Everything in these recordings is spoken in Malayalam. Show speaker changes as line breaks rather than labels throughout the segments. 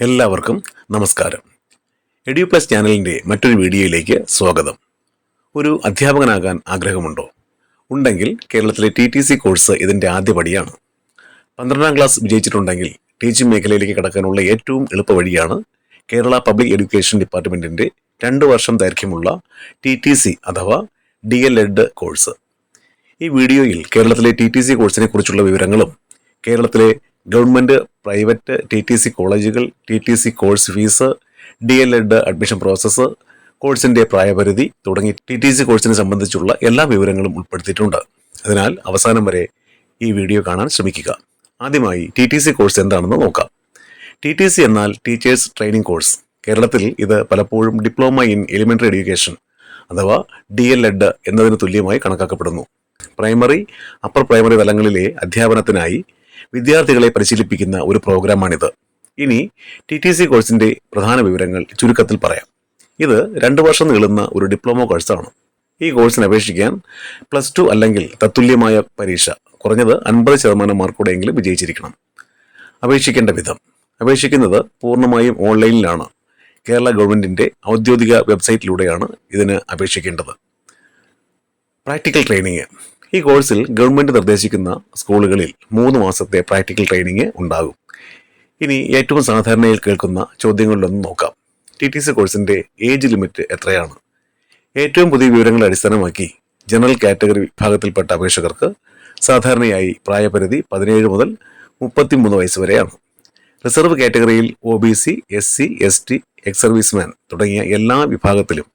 എല്ലാവർക്കും നമസ്കാരം. എഡ്യൂ പ്ലസ് ചാനലിൻ്റെ മറ്റൊരു വീഡിയോയിലേക്ക് സ്വാഗതം. ഒരു അധ്യാപകനാകാൻ ആഗ്രഹമുണ്ടോ? ഉണ്ടെങ്കിൽ കേരളത്തിലെ TTC കോഴ്സ് ഇതിൻ്റെ ആദ്യപടിയാണ്. 12ാം ക്ലാസ് വിജയിച്ചിട്ടുണ്ടെങ്കിൽ ടീച്ചിങ് മേഖലയിലേക്ക് കടക്കാനുള്ള ഏറ്റവും എളുപ്പ വഴിയാണ് കേരള പബ്ലിക് എഡ്യൂക്കേഷൻ ഡിപ്പാർട്ട്മെൻറ്റിൻ്റെ 2 വർഷം ദൈർഘ്യമുള്ള TTC അഥവാ DL-Ed കോഴ്സ്. ഈ വീഡിയോയിൽ കേരളത്തിലെ TTC കോഴ്സിനെ കുറിച്ചുള്ള വിവരങ്ങളും കേരളത്തിലെ ഗവൺമെൻറ്, പ്രൈവറ്റ് TTC കോളേജുകൾ, TTC course fees, DL-Ed admission process, കോഴ്സിൻ്റെ പ്രായപരിധി തുടങ്ങി TTC കോഴ്സിനെ സംബന്ധിച്ചുള്ള എല്ലാ വിവരങ്ങളും ഉൾപ്പെടുത്തിയിട്ടുണ്ട്. അതിനാൽ അവസാനം വരെ ഈ വീഡിയോ കാണാൻ ശ്രമിക്കുക. ആദ്യമായി TTC കോഴ്സ് എന്താണെന്ന് നോക്കാം. TTC എന്നാൽ ടീച്ചേഴ്സ് ട്രെയിനിങ് കോഴ്സ്. കേരളത്തിൽ ഇത് പലപ്പോഴും ഡിപ്ലോമ ഇൻ എലിമെൻ്ററി എഡ്യൂക്കേഷൻ അഥവാ DL-Ed എന്നതിന് തുല്യമായി കണക്കാക്കപ്പെടുന്നു. പ്രൈമറി, അപ്പർ പ്രൈമറി തലങ്ങളിലെ അധ്യാപനത്തിനായി വിദ്യാർത്ഥികളെ പരിശീലിപ്പിക്കുന്ന ഒരു പ്രോഗ്രാമാണിത്. ഇനി TTC കോഴ്സിൻ്റെ പ്രധാന വിവരങ്ങൾ ചുരുക്കത്തിൽ പറയാം. ഇത് 2 വർഷം നീളുന്ന ഒരു ഡിപ്ലോമ കോഴ്സാണ്. ഈ കോഴ്സിന് അപേക്ഷിക്കാൻ +2 അല്ലെങ്കിൽ തത്തുല്യമായ പരീക്ഷ കുറഞ്ഞത് 50% മാർക്കോടെയെങ്കിലും വിജയിച്ചിരിക്കണം. അപേക്ഷിക്കേണ്ട വിധം: അപേക്ഷിക്കുന്നത് പൂർണ്ണമായും ഓൺലൈനിലാണ്. കേരള ഗവൺമെൻറ്റിൻ്റെ ഔദ്യോഗിക വെബ്സൈറ്റിലൂടെയാണ് ഇതിന് അപേക്ഷിക്കേണ്ടത്. പ്രാക്ടിക്കൽ ട്രെയിനിങ്: ഈ കോഴ്സിൽ ഗവൺമെൻറ് നിർദ്ദേശിക്കുന്ന സ്കൂളുകളിൽ 3 മാസത്തെ പ്രാക്ടിക്കൽ ട്രെയിനിങ് ഉണ്ടാകും. ഇനി ഏറ്റവും സാധാരണയിൽ കേൾക്കുന്ന ചോദ്യങ്ങളിലൊന്ന് നോക്കാം. TTC കോഴ്സിൻ്റെ ഏജ് ലിമിറ്റ് എത്രയാണ്? ഏറ്റവും പുതിയ വിവരങ്ങളെ അടിസ്ഥാനമാക്കി ജനറൽ കാറ്റഗറി വിഭാഗത്തിൽപ്പെട്ട അപേക്ഷകർക്ക് സാധാരണയായി പ്രായപരിധി 17 മുതൽ 33 വയസ്സ് വരെയാണ്. റിസർവ് കാറ്റഗറിയിൽ OBC, SC, ST, ex serviceman തുടങ്ങിയ എല്ലാ വിഭാഗത്തിലും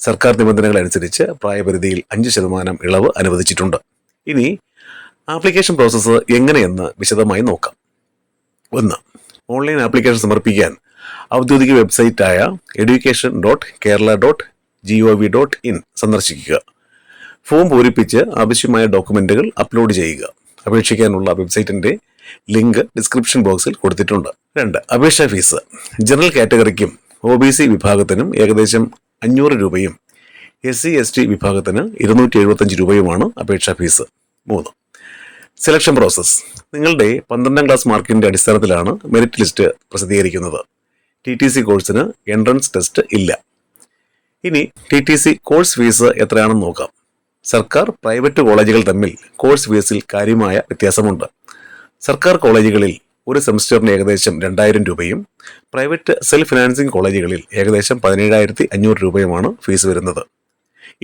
സർക്കാർ നിബന്ധനകൾ അനുസരിച്ച് പ്രായപരിധിയിൽ 5% ഇളവ് അനുവദിച്ചിട്ടുണ്ട്. ഇനി ആപ്ലിക്കേഷൻ പ്രോസസ്സ് എങ്ങനെയെന്ന് വിശദമായി നോക്കാം. 1. ഓൺലൈൻ ആപ്ലിക്കേഷൻ സമർപ്പിക്കാൻ ഔദ്യോഗിക വെബ്സൈറ്റായ education.kerala.gov.in സന്ദർശിക്കുക. ഫോം പൂരിപ്പിച്ച് ആവശ്യമായ ഡോക്യുമെൻറ്റുകൾ അപ്ലോഡ് ചെയ്യുക. അപേക്ഷിക്കാനുള്ള വെബ്സൈറ്റിൻ്റെ ലിങ്ക് ഡിസ്ക്രിപ്ഷൻ ബോക്സിൽ കൊടുത്തിട്ടുണ്ട്. 2. അപേക്ഷാ ഫീസ്: ജനറൽ കാറ്റഗറിക്കും OBC വിഭാഗത്തിനും ഏകദേശം 500 രൂപയും SC, ST വിഭാഗത്തിന് 275 രൂപയുമാണ് അപേക്ഷാ ഫീസ്. 3. സെലക്ഷൻ പ്രോസസ്സ്: നിങ്ങളുടെ 12ാം ക്ലാസ് മാർക്കിൻ്റെ അടിസ്ഥാനത്തിലാണ് മെറിറ്റ് ലിസ്റ്റ് പ്രസിദ്ധീകരിക്കുന്നത്. TTC കോഴ്സിന് എൻട്രൻസ് ടെസ്റ്റ് ഇല്ല. ഇനി TTC കോഴ്സ് ഫീസ് എത്രയാണെന്ന് നോക്കാം. സർക്കാർ, പ്രൈവറ്റ് കോളേജുകൾ തമ്മിൽ കോഴ്സ് ഫീസിൽ കാര്യമായ വ്യത്യാസമുണ്ട്. സർക്കാർ കോളേജുകളിൽ ഒരു സെമസ്റ്ററിന് ഏകദേശം 2000 രൂപയും പ്രൈവറ്റ് സെൽഫ് ഫിനാൻസിങ് കോളേജുകളിൽ ഏകദേശം 17,500 രൂപയുമാണ് ഫീസ് വരുന്നത്.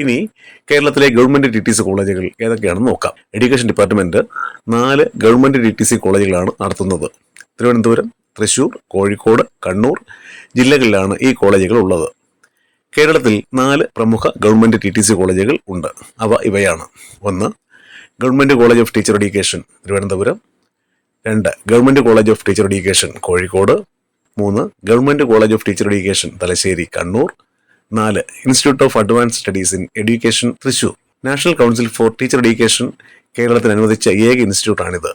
ഇനി കേരളത്തിലെ ഗവൺമെൻറ് TTC കോളേജുകൾ ഏതൊക്കെയാണെന്ന് നോക്കാം. എഡ്യൂക്കേഷൻ ഡിപ്പാർട്ട്മെൻറ്റ് 4 ഗവൺമെൻറ് TTC കോളേജുകളാണ് നടത്തുന്നത്. തിരുവനന്തപുരം, തൃശ്ശൂർ, കോഴിക്കോട്, കണ്ണൂർ ജില്ലകളിലാണ് ഈ കോളേജുകൾ ഉള്ളത്. കേരളത്തിൽ 4 പ്രമുഖ ഗവൺമെൻറ് TTC കോളേജുകൾ ഉണ്ട്. ഇവയാണ്: 1. Government college of teacher education Thiruvananthapuram. 2. Government college of teacher education Kozhikode. 3. Government college of teacher education Thalassery, Kannur. 4. Institute of advanced studies in education Thrissur. National council for teacher education കേരളത്തിന് അനുവദിച്ച ഏക ഇൻസ്റ്റിറ്റ്യൂട്ടാണിത്.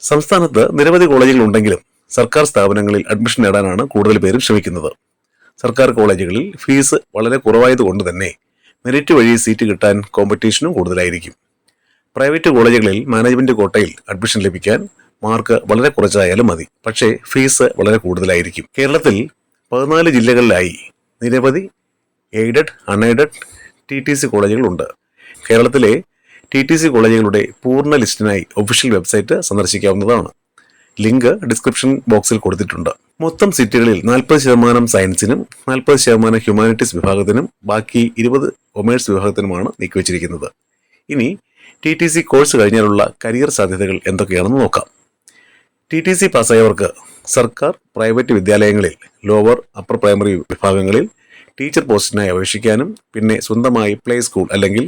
സംസ്ഥാനത്ത് നിരവധി കോളേജുകളുണ്ടെങ്കിലും സർക്കാർ സ്ഥാപനങ്ങളിൽ അഡ്മിഷൻ നേടാനാണ് കൂടുതൽ പേരും ശ്രമിക്കുന്നത്. സർക്കാർ കോളേജുകളിൽ ഫീസ് വളരെ കുറവായതുകൊണ്ട് തന്നെ മെറിറ്റ് വഴി സീറ്റ് കിട്ടാൻ കോമ്പറ്റീഷനും കൂടുതലായിരിക്കും. പ്രൈവറ്റ് കോളേജുകളിൽ മാനേജ്മെൻറ്റ് കോട്ടയിൽ അഡ്മിഷൻ ലഭിക്കാൻ മാർക്ക് വളരെ കുറച്ചായാലും മതി. പക്ഷേ ഫീസ് വളരെ കൂടുതലായിരിക്കും. കേരളത്തിൽ 14 ജില്ലകളിലായി നിരവധി എയ്ഡഡ്, അൺഎയ്ഡഡ് TTC കോളേജുകളുണ്ട്. കേരളത്തിലെ TTC കോളേജുകളുടെ പൂർണ്ണ ലിസ്റ്റിനായി ഒഫീഷ്യൽ വെബ്സൈറ്റ് സന്ദർശിക്കാവുന്നതാണ്. ലിങ്ക് ഡിസ്ക്രിപ്ഷൻ ബോക്സിൽ കൊടുത്തിട്ടുണ്ട്. മൊത്തം സീറ്റുകളിൽ 40% സയൻസിനും 40% ഹ്യൂമാനിറ്റീസ് വിഭാഗത്തിനും ബാക്കി 20 കൊമേഴ്സ് വിഭാഗത്തിനുമാണ് നീക്കിവച്ചിരിക്കുന്നത്. ഇനി TTC കോഴ്സ് കഴിഞ്ഞാലുള്ള കരിയർ സാധ്യതകൾ എന്തൊക്കെയാണെന്ന് നോക്കാം. TTC പാസ്സായവർക്ക് സർക്കാർ, പ്രൈവറ്റ് വിദ്യാലയങ്ങളിൽ ലോവർ, അപ്പർ പ്രൈമറി വിഭാഗങ്ങളിൽ ടീച്ചർ പോസ്റ്റിനായി അപേക്ഷിക്കാനും പിന്നെ സ്വന്തമായി പ്ലേ സ്കൂൾ അല്ലെങ്കിൽ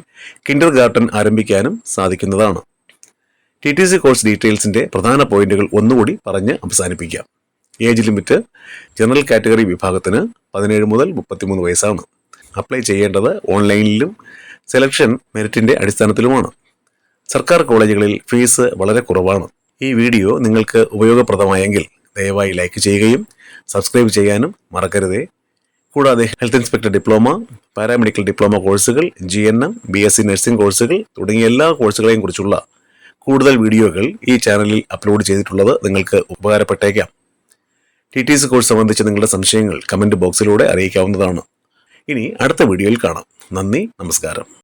കിൻഡർ ഗാർട്ടൻ ആരംഭിക്കാനും സാധിക്കുന്നതാണ്. TTC കോഴ്സ് ഡീറ്റെയിൽസിൻ്റെ പ്രധാന പോയിന്റുകൾ ഒന്നുകൂടി പറഞ്ഞ് അവസാനിപ്പിക്കാം. ഏജ് ലിമിറ്റ്: ജനറൽ കാറ്റഗറി വിഭാഗത്തിന് 17 മുതൽ 33 വയസ്സാണ്. അപ്ലൈ ചെയ്യേണ്ടത് ഓൺലൈനിലും സെലക്ഷൻ മെറിറ്റിൻ്റെ അടിസ്ഥാനത്തിലുമാണ്. സർക്കാർ കോളേജുകളിൽ ഫീസ് വളരെ കുറവാണ്. ഈ വീഡിയോ നിങ്ങൾക്ക് ഉപയോഗപ്രദമായെങ്കിൽ ദയവായി ലൈക്ക് ചെയ്യുകയും സബ്സ്ക്രൈബ് ചെയ്യാനും മറക്കരുതേ. കൂടാതെ health inspector diploma, paramedical diploma കോഴ്സുകൾ, GNM, BSc നഴ്സിംഗ് കോഴ്സുകൾ തുടങ്ങിയ എല്ലാ കോഴ്സുകളെയും കുറിച്ചുള്ള കൂടുതൽ വീഡിയോകൾ ഈ ചാനലിൽ അപ്ലോഡ് ചെയ്തിട്ടുള്ളത് നിങ്ങൾക്ക് ഉപകാരപ്പെട്ടേക്കാം. TTC കോഴ്സ് സംബന്ധിച്ച് നിങ്ങളുടെ സംശയങ്ങൾ കമൻറ്റ് ബോക്സിലൂടെ അറിയിക്കാവുന്നതാണ്. ഇനി അടുത്ത വീഡിയോയിൽ കാണാം. നന്ദി, നമസ്കാരം.